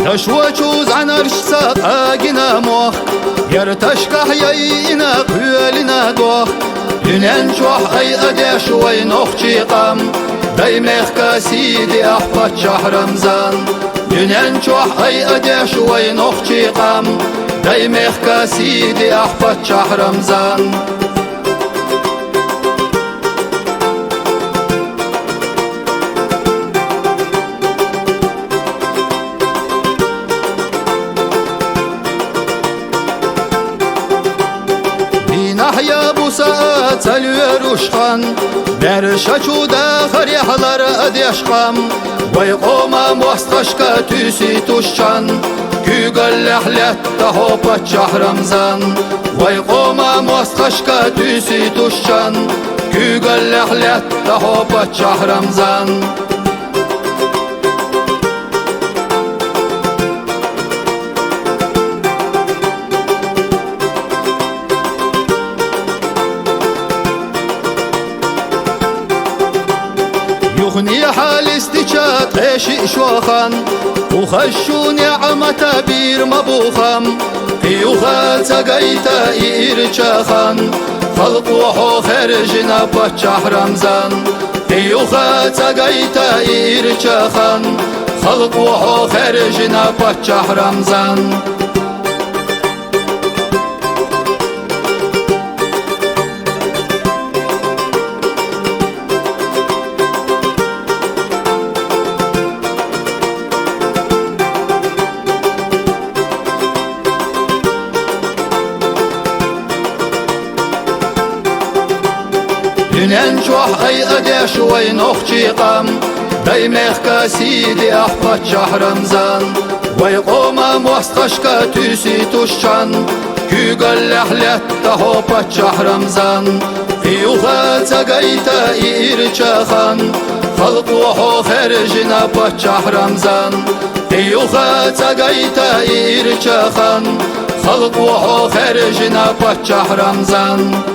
تشوچوز عنرش ساقاقنا موخ يرتشكح يينا قيالنا دوخ ينين شوح أي أديش وينوخ قام دايميخ كاسيدي أحبت شهر رمزان ينين شوح أي أديش وينوخ قام دايميخ كاسيدي أحبت شهر رمزان نحيا بوسا تلويروشخان برشاچو دا خريحلار اديشخام ويقوما موستشكا تيسي توشان كيغل لحلت تهوبا شهر رمزان ويقوما موستشكا تيسي توشان كيغل لحلت تهوبا شهر رمزان يغني حال استجات عيشي شوخان وخشو نعمة بير مبوخام يوخا تقايتا إيرشاخان خلقوحو خرجنا بشهر رمزان يوخا تقايتا إيرشاخان خلقوحو خرجنا بشهر رمزان ينين شوح أي أديش وينوخ قام دايميخ كاسيدي أحبت شهر رمزان ويقوما موستشكا تيسي توشان كيغل لحلت تهوبت شهر رمزان يوخا تقايتا إيرشاخان خلقوحو خرجنا بشهر رمزان يوخا تقايتا إيرشاخان خلقوحو خرجنا بشهر رمزان